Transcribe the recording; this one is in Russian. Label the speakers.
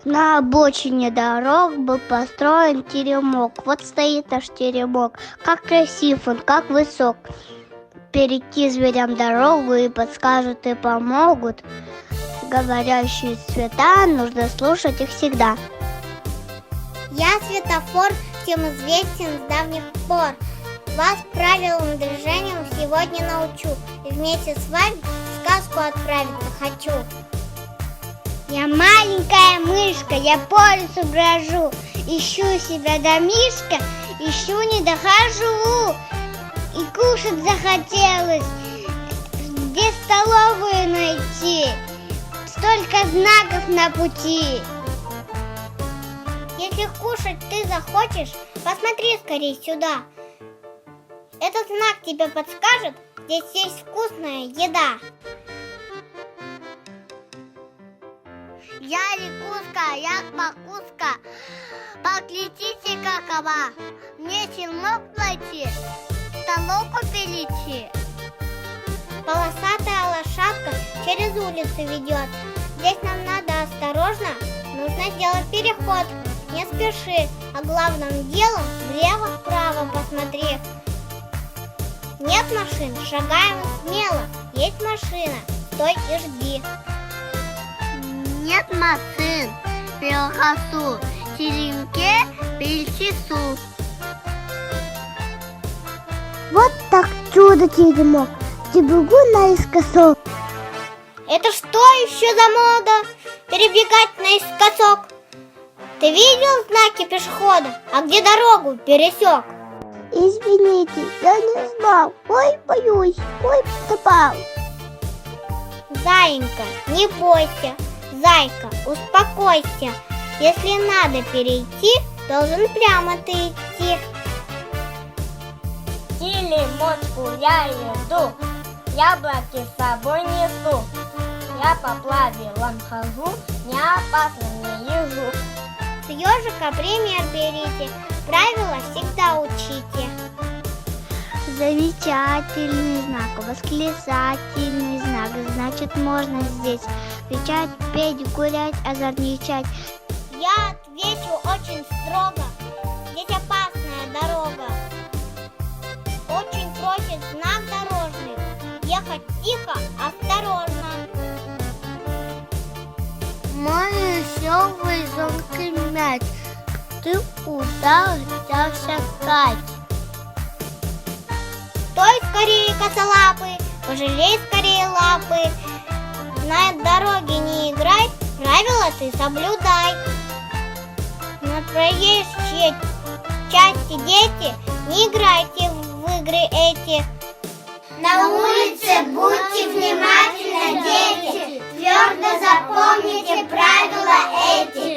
Speaker 1: На обочине дорог был построен теремок. Вот стоит наш теремок. Как красив он, как высок. Перейти зверям дорогу и подскажут, и помогут. Говорящие цвета, нужно слушать их всегда.
Speaker 2: Я светофор, всем известен с давних пор. Вас правилам движением сегодня научу. И вместе с вами в сказку отправиться хочу.
Speaker 1: Я маленькая мышка, я по лесу брожу. Ищу себя домишко, ищу не дохожу. И кушать захотелось, где столовую найти. Столько знаков на пути.
Speaker 2: Если кушать ты захочешь, посмотри скорее сюда. Этот знак тебе подскажет, здесь есть вкусная еда.
Speaker 1: Я лягушка, я покуска, поглядите какова. Мне челнок найти, столовку перейти.
Speaker 2: Полосатая лошадка через улицу ведет. Здесь нам надо осторожно, нужно сделать переход. Не спеши, а главным делом влево-вправо посмотри. Нет машин, шагаем смело. Есть машина, стой и жди.
Speaker 1: Нет машин, перехожу, теремке перечесу. Вот так чудо-теремок, бегу наискосок.
Speaker 2: Это что еще за мода? Перебегать наискосок. Ты видел знаки пешехода? А где дорогу пересек?
Speaker 1: Извините, я не знал. Ой, боюсь, ой, попал.
Speaker 2: Заинька, не бойся. Зайка, успокойся. Если надо перейти, должен прямо ты идти.
Speaker 3: Теремочку я иду, яблоки с собой несу. Я по правилам хожу, не опасно не езжу.
Speaker 2: С ежика пример берите, правила всегда учите.
Speaker 1: Замечательный знак, восклицательный знак. Значит, можно здесь кричать, петь, гулять, озорничать.
Speaker 2: Я отвечу очень строго. Здесь опасная дорога. Очень просит знак дорожный ехать тихо, осторожно.
Speaker 1: Мой веселый звонкий мяч, ты куда взялся, Кать?
Speaker 2: Стой скорее, косолапый, пожалей скорее лапы. На дороге не играй, правила ты соблюдай. На проезжей части дети, не играйте в игры эти.
Speaker 4: На улице будьте внимательны, дети, твердо запомните правила эти.